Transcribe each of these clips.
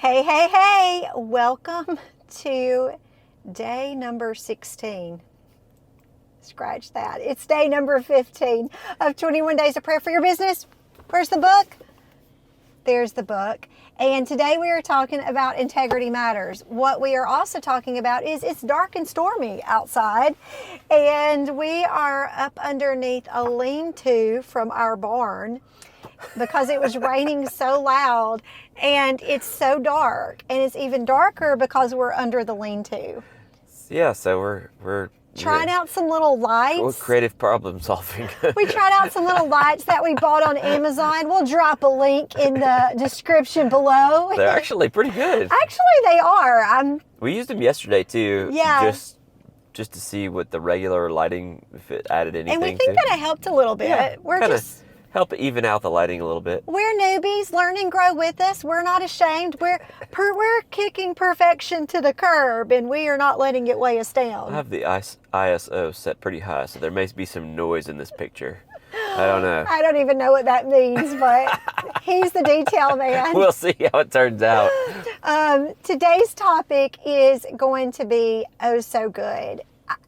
Hey, hey, hey, welcome to day number 16. Scratch that. It's day number 15 of 21 Days of Prayer for Your Business. Where's the book? There's the book. And today we are talking about integrity matters. What we are also talking about is it's dark and stormy outside, and we are up underneath a lean-to from our barn because it was raining so loud, and it's so dark, and it's even darker because we're under the lean-to. Yeah, so we're Trying out some little lights. Creative problem solving. We tried out some little lights that we bought on Amazon. We'll drop a link in the description below. They're actually pretty good. Actually, they are. We used them yesterday too. Yeah. Just to see what the regular lighting, if it added anything. And we think that it helped a little bit. Yeah, We're kinda just... help even out the lighting a little bit. We're newbies. Learn and grow with us. We're not ashamed. We're kicking perfection to the curb, and we are not letting it weigh us down. I have the ISO set pretty high, so there may be some noise in this picture. I don't know. I don't even know what that means, but he's the detail man. We'll see how it turns out. Today's topic is going to be oh so good.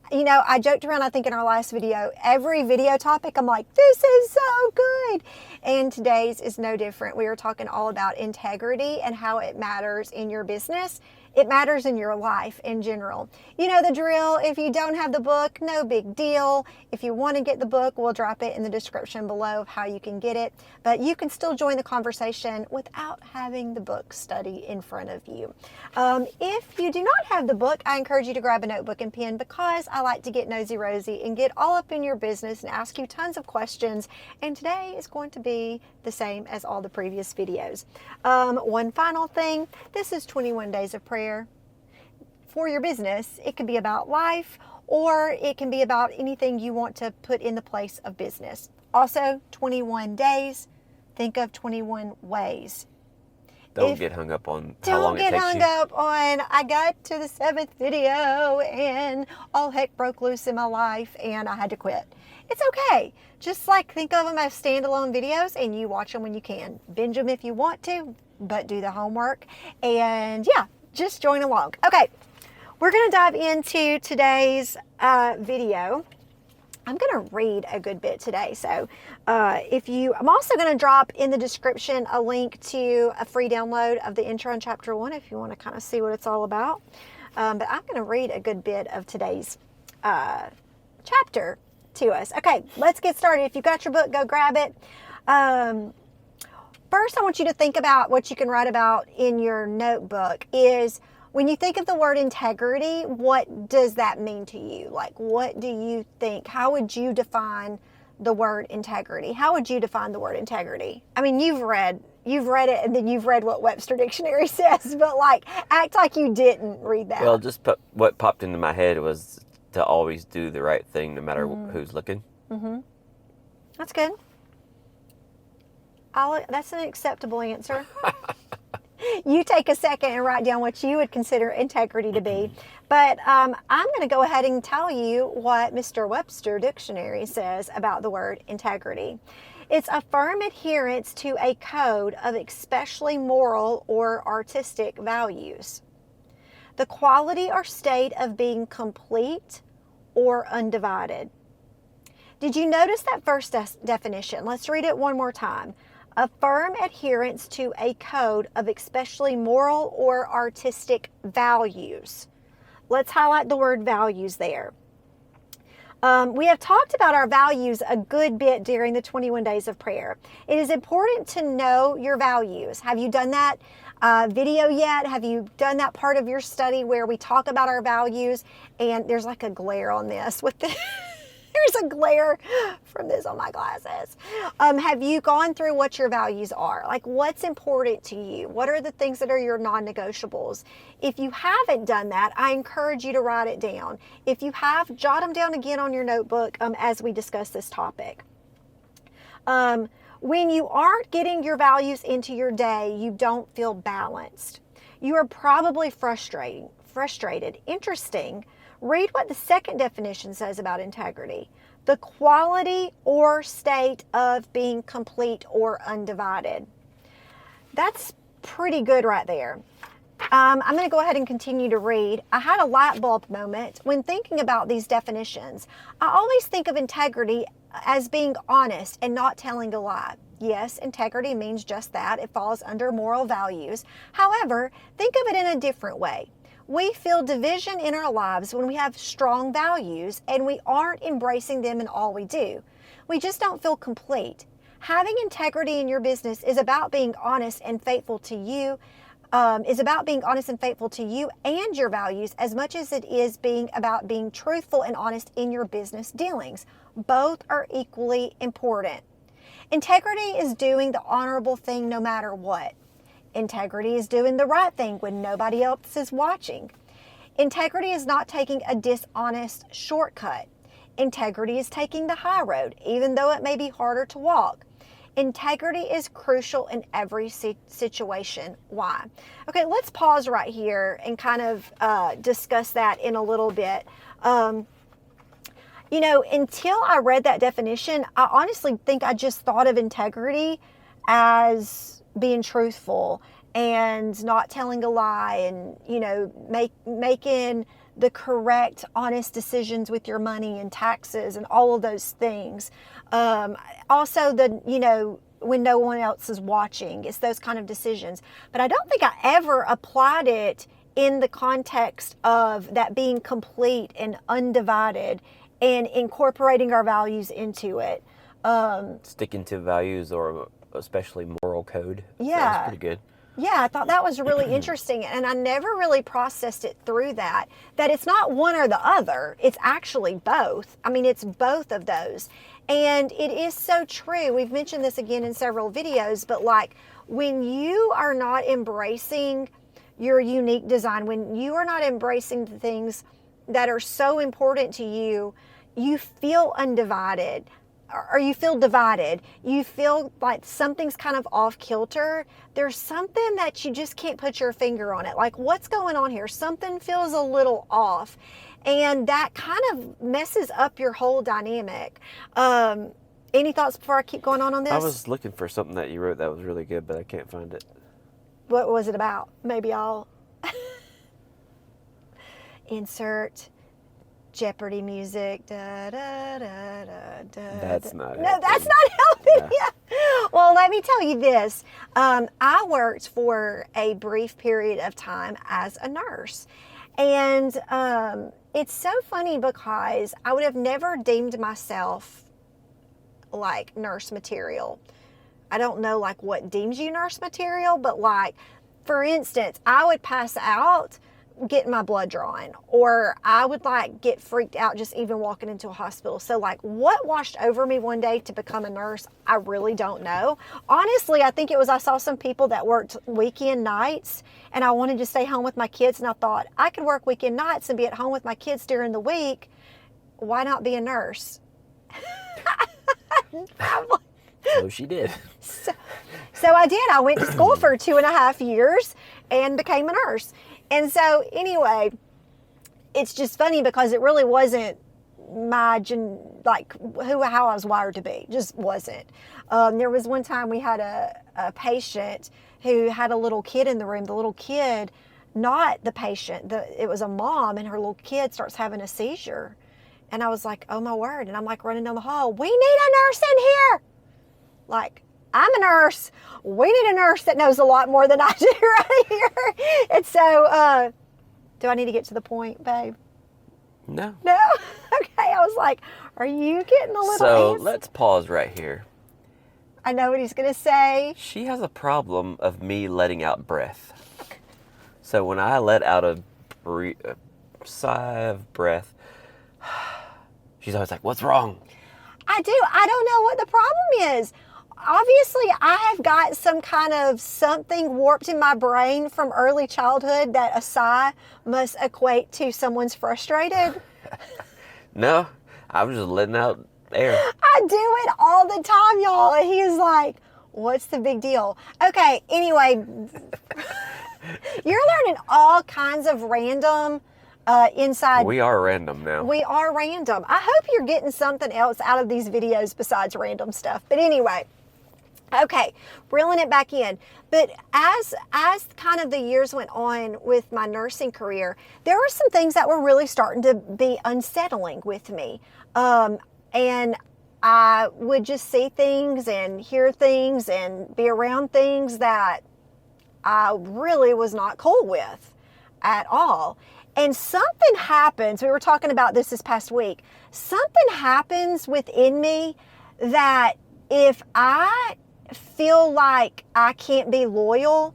You know, I joked around, I think in our last video, every video topic, I'm like, this is so good. And today's is no different. We are talking all about integrity and how it matters in your business. It matters in your life in general. You know the drill. If you don't have the book, no big deal. If you want to get the book, we'll drop it in the description below of how you can get it. But you can still join the conversation without having the book study in front of you. If you do not have the book, I encourage you to grab a notebook and pen, because I like to get nosy Rosie and get all up in your business and ask you tons of questions. And today is going to be the same as all the previous videos. One final thing. This is 21 Days of Prayer for your business. It can be about life, or it can be about anything you want to put in the place of business. Also, 21 days. Think of 21 ways. Don't get hung up on how long it takes you. Don't get hung up on, I got to the 7th video and all heck broke loose in my life and I had to quit. It's okay. Just like think of them as standalone videos, and you watch them when you can. Binge them if you want to, but do the homework. And yeah, just join along. Okay, we're going to dive into today's video. I'm going to read a good bit today. So I'm also going to drop in the description a link to a free download of the intro in chapter 1 if you want to kind of see what it's all about. But I'm going to read a good bit of today's chapter to us. Okay, let's get started. If you got your book, go grab it. First, I want you to think about what you can write about in your notebook is, when you think of the word integrity, what does that mean to you? Like, what do you think? How would you define the word integrity? How would you define the word integrity? I mean, you've read it, and then you've read what Webster Dictionary says, but like, act like you didn't read that. Well, what popped into my head was to always do the right thing no matter who's looking. Mm-hmm. That's good. That's an acceptable answer. You take a second and write down what you would consider integrity to be. But I'm going to go ahead and tell you what Mr. Webster Dictionary says about the word integrity. It's a firm adherence to a code of especially moral or artistic values. The quality or state of being complete or undivided. Did you notice that first definition? Let's read it one more time. A firm adherence to a code of especially moral or artistic values. Let's highlight the word values there. We have talked about our values a good bit during the 21 Days of Prayer. It is important to know your values. Have you done that video yet? Have you done that part of your study where we talk about our values? And there's like a glare on this with the... There's a glare from this on my glasses. Have you gone through what your values are? Like, what's important to you? What are the things that are your non-negotiables? If you haven't done that, I encourage you to write it down. If you have, jot them down again on your notebook as we discuss this topic. When you aren't getting your values into your day, you don't feel balanced. You are probably frustrated. Interesting. Read what the second definition says about integrity. The quality or state of being complete or undivided. That's pretty good right there. I'm going to go ahead and continue to read. I had a light bulb moment when thinking about these definitions. I always think of integrity as being honest and not telling a lie. Yes, integrity means just that. It falls under moral values. However, think of it in a different way. We feel division in our lives when we have strong values and we aren't embracing them in all we do. We just don't feel complete. Having integrity in your business is about being honest and faithful to you. Is about being honest and faithful to you and your values as much as it is about being truthful and honest in your business dealings. Both are equally important. Integrity is doing the honorable thing no matter what. Integrity is doing the right thing when nobody else is watching. Integrity is not taking a dishonest shortcut. Integrity is taking the high road, even though it may be harder to walk. Integrity is crucial in every situation. Why? Okay, let's pause right here and kind of discuss that in a little bit. You know, until I read that definition, I honestly think I just thought of integrity as being truthful and not telling a lie and, you know, making the correct, honest decisions with your money and taxes and all of those things. Also, you know, when no one else is watching, it's those kind of decisions. But I don't think I ever applied it in the context of that being complete and undivided and incorporating our values into it. Sticking to values or especially moral code. Yeah. Sounds pretty good. Yeah, I thought that was really interesting, and I never really processed it through that it's not one or the other. It's actually both. I mean, it's both of those. And it is so true. We've mentioned this again in several videos, but like when you are not embracing your unique design, when you are not embracing the things that are so important to you, you feel undivided. Or you feel divided. You feel like something's kind of off kilter. There's something that you just can't put your finger on it. Like, what's going on here? Something feels a little off. And that kind of messes up your whole dynamic. Any thoughts before I keep going on this? I was looking for something that you wrote that was really good, but I can't find it. What was it about? Maybe I'll insert Jeopardy music. Da, da, da, da, da, That's not No, that's not helping. No. Yeah. Well, let me tell you this. I worked for a brief period of time as a nurse. And it's so funny because I would have never deemed myself like nurse material. I don't know like what deems you nurse material, but like, for instance, I would pass out getting my blood drawn, or I would like get freaked out just even walking into a hospital. So like what washed over me one day to become a nurse, I really don't know. Honestly, I think it was I saw some people that worked weekend nights and I wanted to stay home with my kids, and I thought I could work weekend nights and be at home with my kids during the week. Why not be a nurse? So she did. So I did. I went to school for 2.5 years and became a nurse. And so anyway, it's just funny because it really wasn't my how I was wired to be. Just wasn't. There was one time we had a patient who had a little kid in the room. The little kid, not the patient, it was a mom, and her little kid starts having a seizure. And I was like, oh my word. And I'm like running down the hall. We need a nurse in here. Like, I'm a nurse. We need a nurse that knows a lot more than I do right here. And so, do I need to get to the point, babe? No. No? Okay. I was like, are you getting a little So antsy? let's pause right here. I know what he's going to say. She has a problem of me letting out breath. So when I let out a sigh of breath, she's always like, what's wrong? I do. I don't know what the problem is. Obviously, I have got some kind of something warped in my brain from early childhood that a sigh must equate to someone's frustrated. No, I'm just letting out air. I do it all the time, y'all. And he is like, what's the big deal? Okay, anyway, you're learning all kinds of random inside. We are random now. We are random. I hope you're getting something else out of these videos besides random stuff. But anyway, Okay, reeling it back in. But as kind of the years went on with my nursing career, there were some things that were really starting to be unsettling with me. And I would just see things and hear things and be around things that I really was not cool with at all. And something happens. We were talking about this past week. Something happens within me that if I feel like I can't be loyal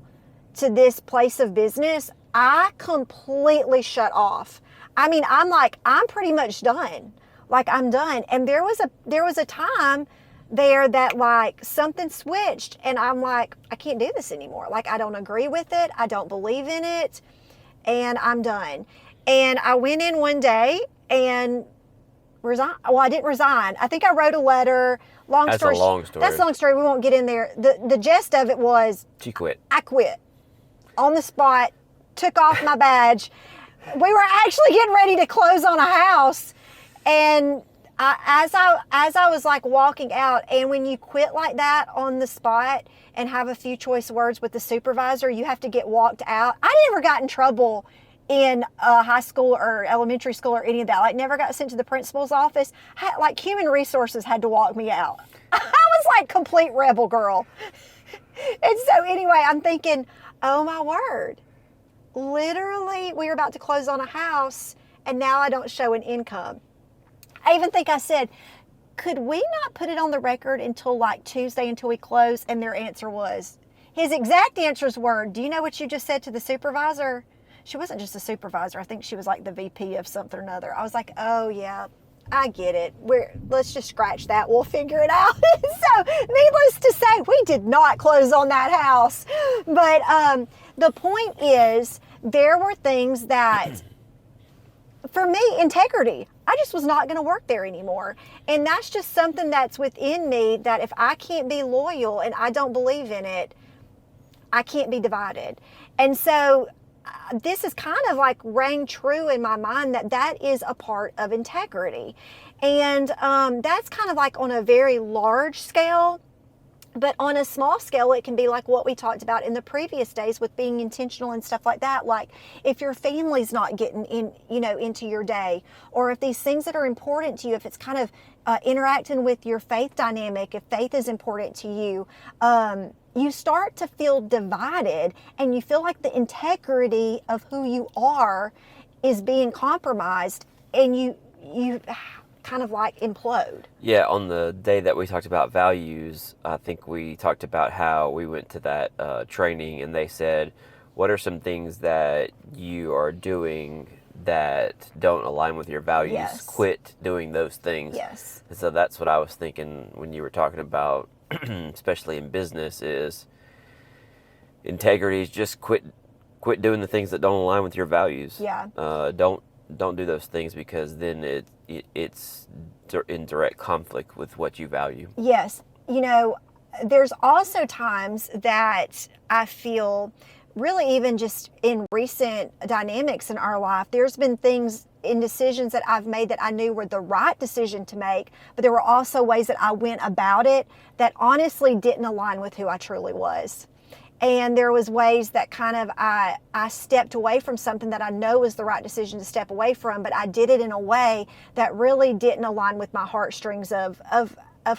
to this place of business, I completely shut off. I mean, I'm pretty much done. Like, I'm done. And there was a time there that like something switched and I'm like, I can't do this anymore. Like, I don't agree with it. I don't believe in it. And I'm done. And I went in one day and resigned. Well, I didn't resign. I think I wrote a letter. That's a long story. That's a long story. We won't get in there. The gist of it was She quit. I quit on the spot, took off my badge. We were actually getting ready to close on a house. And as I was like walking out, and when you quit like that on the spot and have a few choice words with the supervisor, you have to get walked out. I never got in trouble in high school or elementary school or any of that. Like, never got sent to the principal's office. Like, human resources had to walk me out. I was like complete rebel girl. And so anyway, I'm thinking, oh my word. Literally, we were about to close on a house and now I don't show an income. I even think I said, could we not put it on the record until like Tuesday until we close? And their answer was, his exact answers were, do you know what you just said to the supervisor? She wasn't just a supervisor. I think she was like the VP of something or another. I was like, oh yeah, I get it. Let's just scratch that. We'll figure it out. So needless to say, we did not close on that house. But the point is, there were things that, for me, integrity. I just was not going to work there anymore. And that's just something that's within me, that if I can't be loyal and I don't believe in it, I can't be divided. And so this is kind of like rang true in my mind, that is a part of integrity. And that's kind of like on a very large scale. But on a small scale, it can be like what we talked about in the previous days with being intentional and stuff like that. Like, if your family's not getting in, into your day, or if these things that are important to you, if it's kind of interacting with your faith dynamic, if faith is important to you, you start to feel divided and you feel like the integrity of who you are is being compromised, and you kind of like implode. Yeah, on the day that we talked about values, I think we talked about how we went to that training and they said, what are some things that you are doing that don't align with your values? Yes. Quit doing those things. Yes. And so that's what I was thinking when you were talking about, especially in business, is integrity is just quit doing the things that don't align with your values. Yeah. Don't do those things, because then it's in direct conflict with what you value. Yes. There's also times that I feel, really even just in recent dynamics in our life, there's been things in decisions that I've made that I knew were the right decision to make, but there were also ways that I went about it that honestly didn't align with who I truly was. And there was ways that kind of I stepped away from something that I know was the right decision to step away from, but I did it in a way that really didn't align with my heartstrings of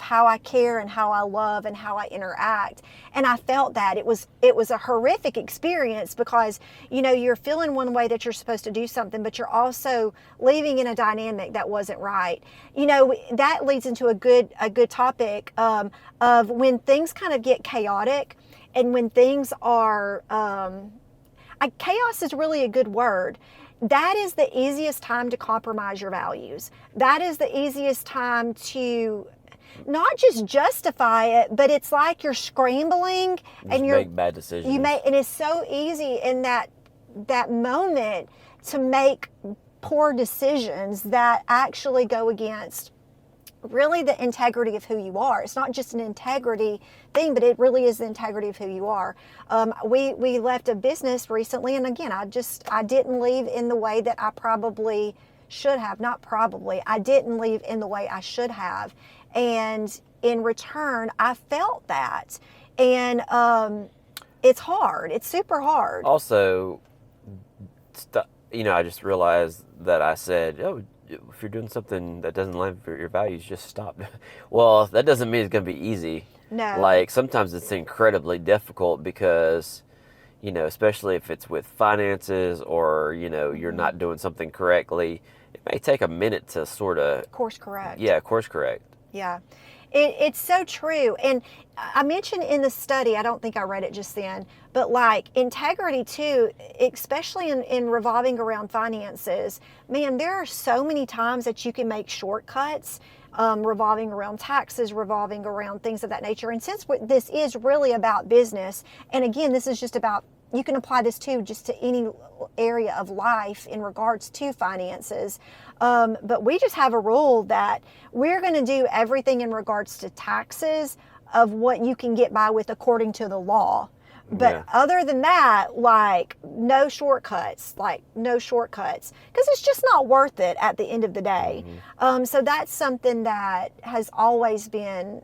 how I care and how I love and how I interact. And I felt that it was a horrific experience, because you're feeling one way that you're supposed to do something, but you're also leaving in a dynamic that wasn't right. That leads into a good topic of when things kind of get chaotic. And when things are, chaos is really a good word. That is the easiest time to compromise your values. That is the easiest time to not just justify it, but it's like you're scrambling and you make bad decisions. And it's so easy in that moment to make poor decisions that actually go against really the integrity of who you are. It's not just an integrity thing, but it really is the integrity of who you are. We left a business recently, and again, I didn't leave in the way that I probably should have. Not probably. I didn't leave in the way I should have. And in return, I felt that. And it's hard. It's super hard. Also, I just realized that I said, oh, if you're doing something that doesn't align with your values, just stop. Well, that doesn't mean it's going to be easy. No. Like, sometimes it's incredibly difficult because, especially if it's with finances or, you're not doing something correctly, it may take a minute to sort of... Course correct. Yeah, course correct. Yeah. It's so true. And I mentioned in the study, I don't think I read it just then, but like integrity too, especially in revolving around finances, man, there are so many times that you can make shortcuts, revolving around taxes, revolving around things of that nature. And since this is really about business, and again, this is just about, you can apply this too just to any area of life in regards to finances. But we just have a rule that we're going to do everything in regards to taxes of what you can get by with according to the law. But other than that, like no shortcuts, because it's just not worth it at the end of the day. So that's something that has always been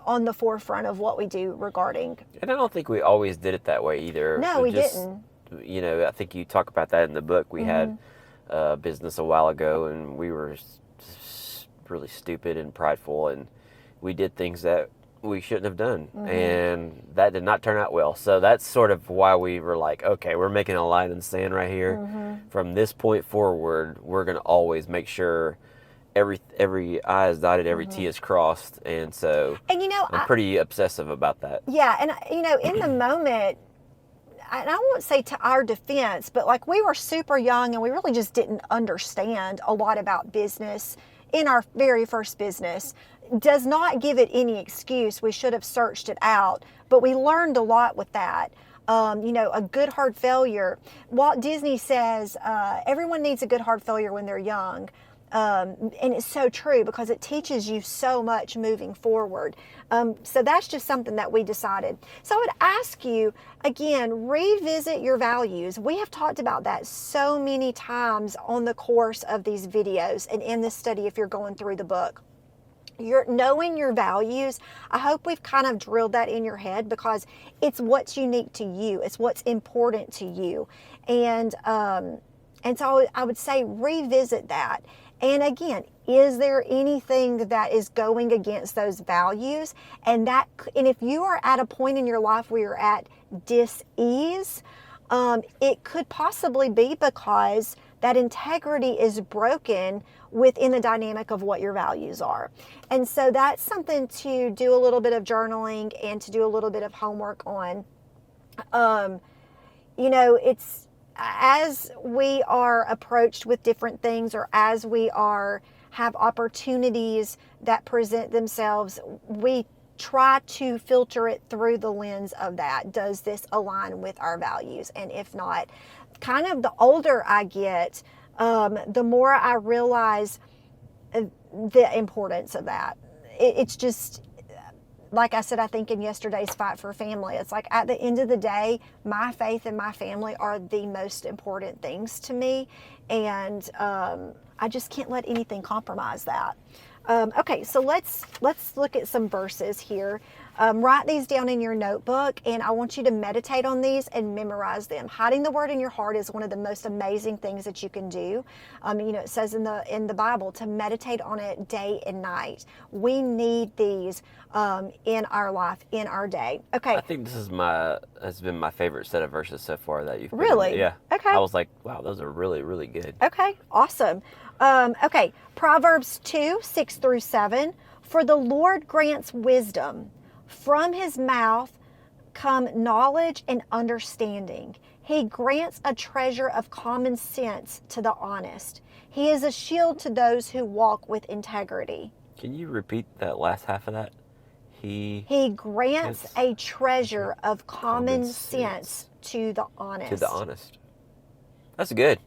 on the forefront of what we do regarding. And I don't think we always did it that way either. No, we didn't. I think you talk about that in the book. We had a business a while ago, and we were really stupid and prideful, and we did things that we shouldn't have done, and that did not turn out well. So that's sort of why we were like, okay, we're making a line in the sand right here. From this point forward, we're going to always make sure every I is dotted, every T is crossed, and so I'm pretty obsessive about that. Yeah, and in the moment, and I won't say to our defense, but like we were super young and we really just didn't understand a lot about business in our very first business. Does not give it any excuse. We should have searched it out, but we learned a lot with that. A good hard failure. Walt Disney says everyone needs a good hard failure when they're young. And it's so true because it teaches you so much moving forward. So that's just something that we decided. So I would ask you, again, revisit your values. We have talked about that so many times on the course of these videos and in this study if you're going through the book. You're knowing your values. I hope we've kind of drilled that in your head because it's what's unique to you. It's what's important to you. And so I would say revisit that. And again, is there anything that is going against those values? And if you are at a point in your life where you're at dis-ease, it could possibly be because that integrity is broken within the dynamic of what your values are. And so that's something to do a little bit of journaling and to do a little bit of homework on. It's as we are approached with different things or as we have opportunities that present themselves, we try to filter it through the lens of that. Does this align with our values? And if not, kind of the older I get, the more I realize the importance of that. It's just, like I said, I think in yesterday's Fight for Family, it's like at the end of the day, my faith and my family are the most important things to me. And I just can't let anything compromise that. Okay, so let's look at some verses here. Write these down in your notebook, and I want you to meditate on these and memorize them. Hiding the word in your heart is one of the most amazing things that you can do. It says in the Bible to meditate on it day and night. We need these in our life, in our day. Okay. I think this has been my favorite set of verses so far that you've really. Yeah. Okay. I was like, wow, those are really, really good. Okay. Awesome. Okay. Proverbs 2:6-7. For the Lord grants wisdom. From his mouth come knowledge and understanding. He grants a treasure of common sense to the honest. He is a shield to those who walk with integrity. Can you repeat that last half of that? He grants a treasure of common sense to the honest. To the honest. That's good.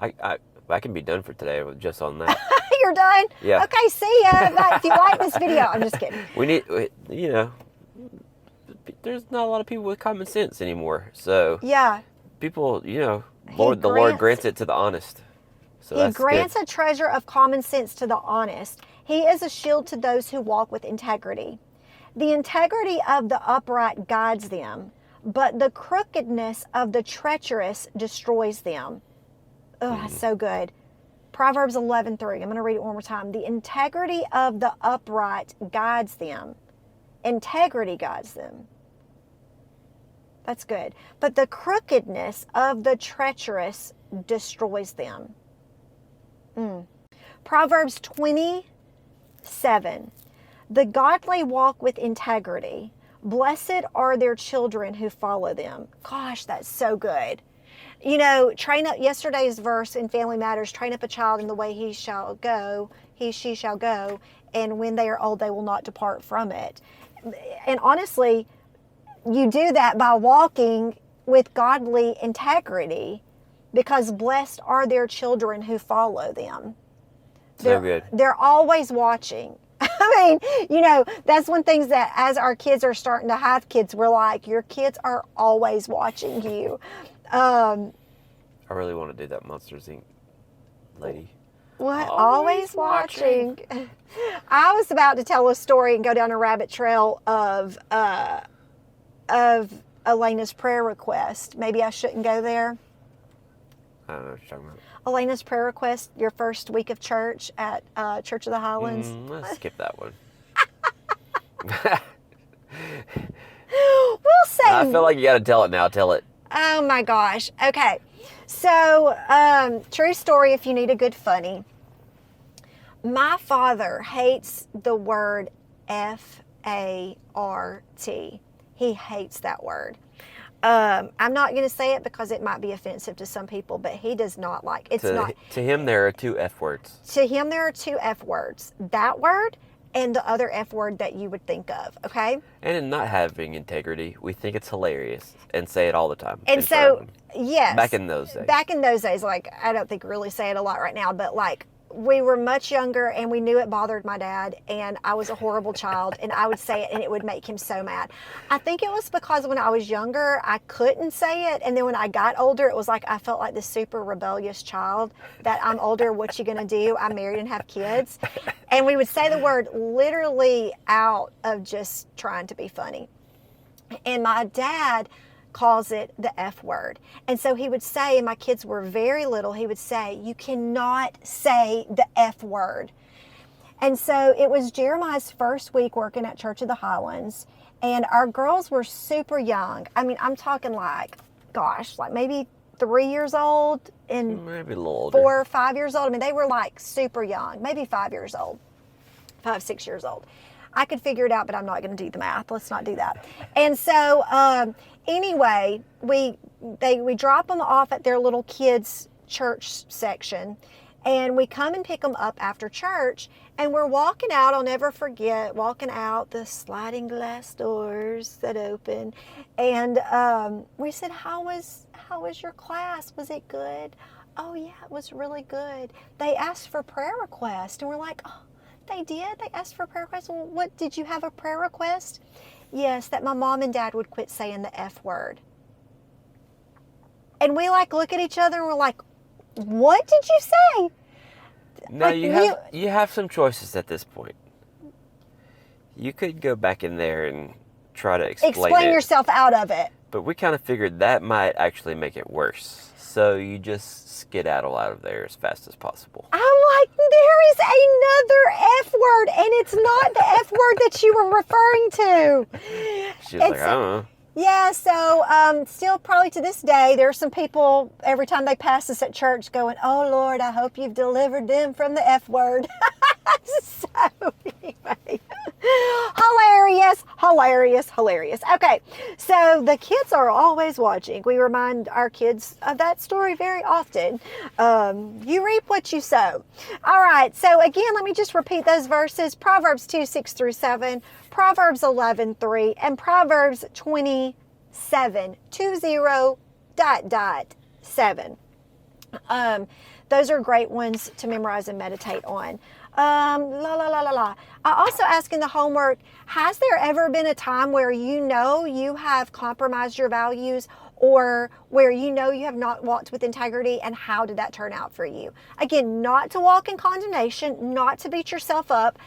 I can be done for today just on that. You're done? Yeah. Okay, see ya. If you like this video, I'm just kidding. We need, there's not a lot of people with common sense anymore. So yeah, people, the Lord grants it to the honest. So he grants a treasure of common sense to the honest. He is a shield to those who walk with integrity. The integrity of the upright guides them, but the crookedness of the treacherous destroys them. Oh, that's so good. Proverbs 11:3. I'm going to read it one more time. The integrity of the upright guides them. Integrity guides them. That's good. But the crookedness of the treacherous destroys them. Proverbs 20:7. The godly walk with integrity. Blessed are their children who follow them. Gosh, that's so good. You know, train up yesterday's verse in Family Matters, train up a child in the way she shall go, and when they are old, they will not depart from it. And honestly, you do that by walking with godly integrity, because blessed are their children who follow them. So good. They're always watching. I mean, you know, that's one thing that as our kids are starting to have kids, we're like, your kids are always watching you. I really want to do that Monsters Inc. lady. What? Always watching. I was about to tell a story and go down a rabbit trail of Elena's prayer request. Maybe I shouldn't go there. I don't know what you're talking about. Elena's prayer request, your first week of church at Church of the Highlands. Let's skip that one. We'll say. I feel like you got to tell it now. Tell it. Oh my gosh. Okay. So, true story if you need a good funny. My father hates the word F-A-R-T. He hates that word. I'm not going to say it because it might be offensive to some people, but he does not like it. To him, there are two F words. To him, there are two F words. That word and the other F word that you would think of, okay? And in not having integrity, we think it's hilarious and say it all the time. And so, yes. Back in those days. Back in those days, like, I don't think we really say it a lot right now, but like, we were much younger and we knew it bothered my dad, and I was a horrible child, and I would say it and it would make him so mad. I think it was because when I was younger, I couldn't say it, and then when I got older, it was like I felt like this super rebellious child that I'm older, what you gonna do? I'm married and have kids. And we would say the word literally out of just trying to be funny. And my dad calls it the F word. And so he would say, and my kids were very little, he would say, you cannot say the F word. And so it was Jeremiah's first week working at Church of the Highlands, and our girls were super young. I mean, I'm talking like, gosh, like maybe 3 years old and maybe a little older. 4 or 5 years old. I mean, they were like super young, maybe 5 years old, 5, 6 years old. I could figure it out, but I'm not going to do the math. Let's not do that. And so anyway, we drop them off at their little kids' church section, and we come and pick them up after church, and we're walking out. I'll never forget walking out the sliding glass doors that open, and we said, how was your class? Was it good? Oh yeah, it was really good. They asked for prayer requests, and we're like, oh, they did? They asked for a prayer request? Well, what, did you have a prayer request? Yes, that my mom and dad would quit saying the F word. And we like look at each other and we're like, what did you say? No, like, you have some choices at this point. You could go back in there and try to explain yourself out of it. But we kind of figured that might actually make it worse. So you just skedaddle out of there as fast as possible. I'm like, there is another F word, and it's not the F word that you were referring to. She was like, I don't know. Yeah, so still probably to this day, there are some people, every time they pass us at church, going, oh, Lord, I hope you've delivered them from the F word. So, anyway. Hilarious. Okay, so the kids are always watching. We remind our kids of that story very often. You reap what you sow. All right, so again, let me just repeat those verses. Proverbs 2:6-7, Proverbs 11:3, and Proverbs 27:20.7. Those are great ones to memorize and meditate on. I also ask in the homework, has there ever been a time where you know you have compromised your values or where you know you have not walked with integrity, and how did that turn out for you? Again, not to walk in condemnation, not to beat yourself up,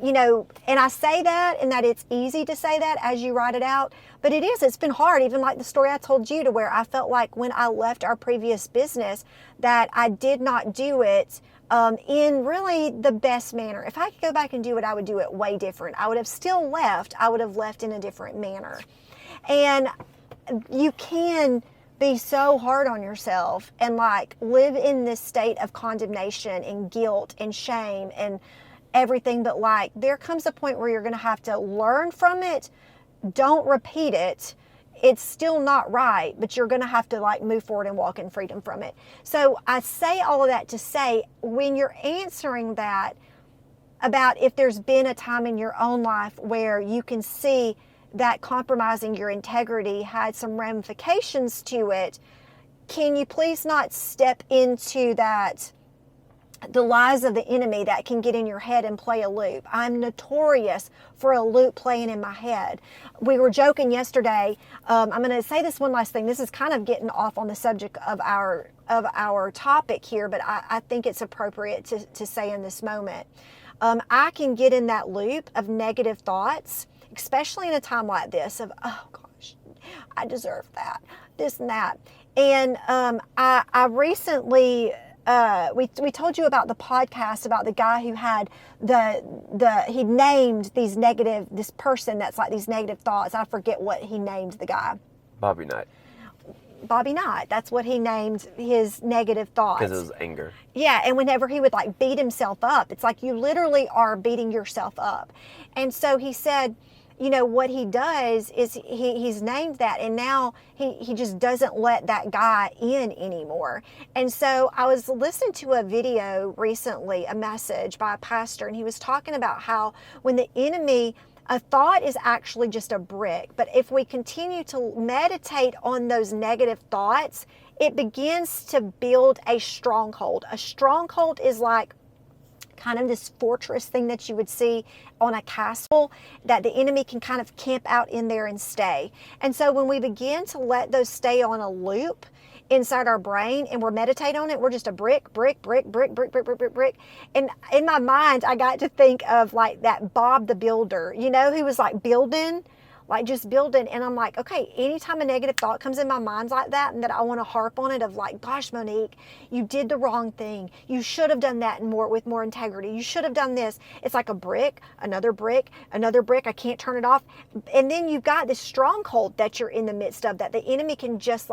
you know, and I say that and that it's easy to say that as you write it out, but it's been hard, even like the story I told you, to where I felt like when I left our previous business that I did not do it in really the best manner. If I could go back and do it, I would do it way different. I would have still left. I would have left in a different manner. And you can be so hard on yourself and like live in this state of condemnation and guilt and shame and everything. But like, there comes a point where you're going to have to learn from it. Don't repeat it. It's still not right, but you're going to have to like move forward and walk in freedom from it. So I say all of that to say, when you're answering that about if there's been a time in your own life where you can see that compromising your integrity had some ramifications to it, can you please not step into that, the lies of the enemy that can get in your head and play a loop? I'm notorious for a loop playing in my head. We were joking yesterday. I'm going to say this one last thing. This is kind of getting off on the subject of our topic here, but I think it's appropriate to say in this moment. I can get in that loop of negative thoughts, especially in a time like this of, oh gosh, I deserve that, this and that. And I recently, we told you about the podcast about the guy who had he named this person that's like these negative thoughts. I forget what he named the guy. Bobby Knight. Bobby Knight. That's what he named his negative thoughts. Because it was anger. Yeah, and whenever he would like beat himself up, it's like you literally are beating yourself up. And so he said, you know, what he does is he's named that, and now he just doesn't let that guy in anymore. And so I was listening to a video recently, a message by a pastor, and he was talking about how when the enemy, a thought is actually just a brick, but if we continue to meditate on those negative thoughts, it begins to build a stronghold. A stronghold is like kind of this fortress thing that you would see on a castle that the enemy can kind of camp out in there and stay. And so when we begin to let those stay on a loop inside our brain and we're meditating on it, we're just a brick. And in my mind, I got to think of like that Bob the Builder, you know, who was like building. And I'm like, okay, anytime a negative thought comes in my mind like that, and that I want to harp on it of like, gosh, Monique, you did the wrong thing. You should have done that with more integrity. You should have done this. It's like a brick, another brick, another brick. I can't turn it off. And then you've got this stronghold that you're in the midst of that the enemy can just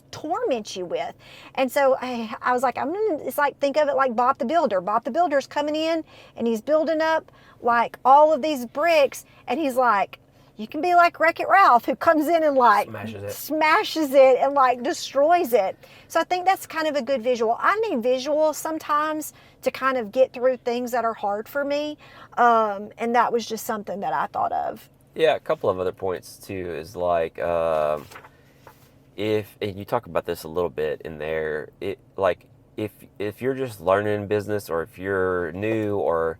torment you with. And so I was like, it's like, think of it like Bob the Builder. Bob the Builder's coming in and he's building up like all of these bricks, and he's like, you can be like Wreck-It Ralph, who comes in and like smashes it and like destroys it. So I think that's kind of a good visual. I need visuals sometimes to kind of get through things that are hard for me. And that was just something that I thought of. Yeah, a couple of other points too is like, and you talk about this a little bit in there, if you're just learning business, or if you're new, or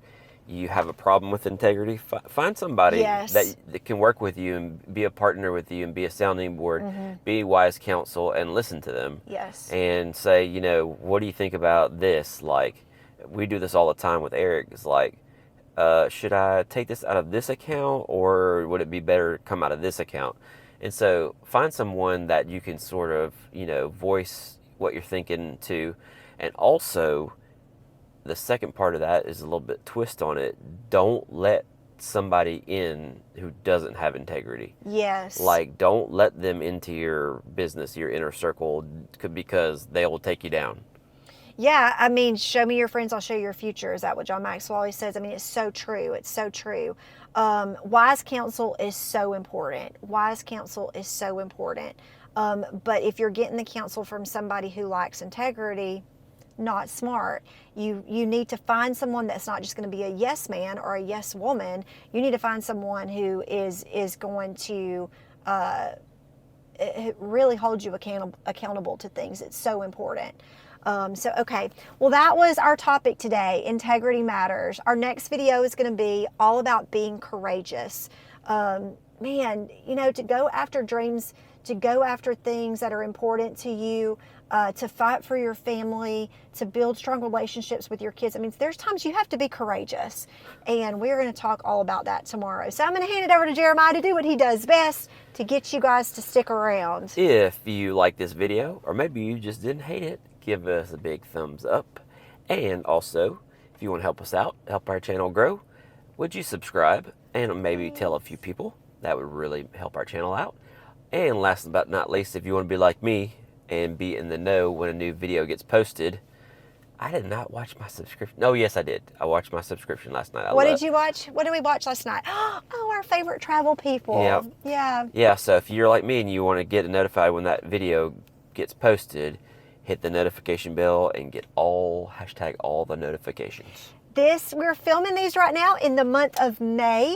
you have a problem with integrity, find somebody that can work with you and be a partner with you and be a sounding board, be wise counsel, and listen to them. Yes. And say, you know, what do you think about this? Like, we do this all the time with Eric. It's like, should I take this out of this account, or would it be better to come out of this account? And so find someone that you can sort of, you know, voice what you're thinking to. And also, the second part of that is a little bit twist on it. Don't let somebody in who doesn't have integrity. Yes. Like, don't let them into your business, your inner circle, because they will take you down. Yeah, I mean, show me your friends, I'll show you your future. Is that what John Maxwell always says? I mean, it's so true. It's so true. Wise counsel is so important. Wise counsel is so important. But if you're getting the counsel from somebody who lacks integrity, not smart. You need to find someone that's not just going to be a yes man or a yes woman. You need to find someone who is going to really hold you accountable to things. It's so important. Okay. Well, that was our topic today. Integrity matters. Our next video is going to be all about being courageous. Man, you know, to go after dreams to go after things that are important to you, to fight for your family, to build strong relationships with your kids. I mean, there's times you have to be courageous, and we're going to talk all about that tomorrow. So I'm going to hand it over to Jeremiah to do what he does best, to get you guys to stick around. If you like this video, or maybe you just didn't hate it, give us a big thumbs up. And also, if you want to help us out, help our channel grow, would you subscribe and maybe tell a few people? That would really help our channel out. And last but not least, if you want to be like me and be in the know when a new video gets posted, I did not watch my subscription. Oh, yes, I did. I watched my subscription last night. What did you watch? What did we watch last night? Oh, our favorite travel people. Yeah. Yeah. Yeah, so if you're like me and you want to get notified when that video gets posted, hit the notification bell and get all the notifications. We're filming these right now in the month of May.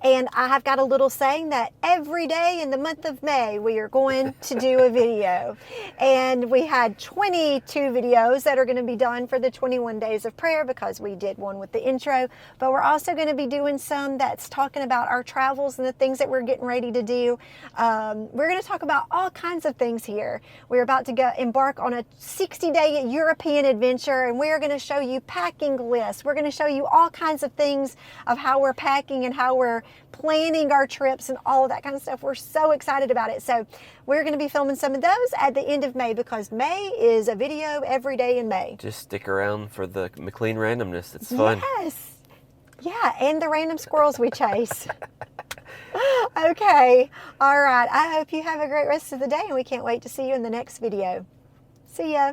And I have got a little saying that every day in the month of May, we are going to do a video. And we had 22 videos that are going to be done for the 21 days of prayer, because we did one with the intro. But we're also going to be doing some that's talking about our travels and the things that we're getting ready to do. We're going to talk about all kinds of things here. We're about to embark on a 60-day European adventure, and we're going to show you packing lists. We're going to show you all kinds of things of how we're packing and how we're planning our trips and all of that kind of stuff. We're so excited about it. So we're going to be filming some of those at the end of May, because May is a video every day in May. Just stick around for the McLean randomness. It's fun. Yes. Yeah, and the random squirrels we chase. Okay. All right. I hope you have a great rest of the day, and we can't wait to see you in the next video. See ya.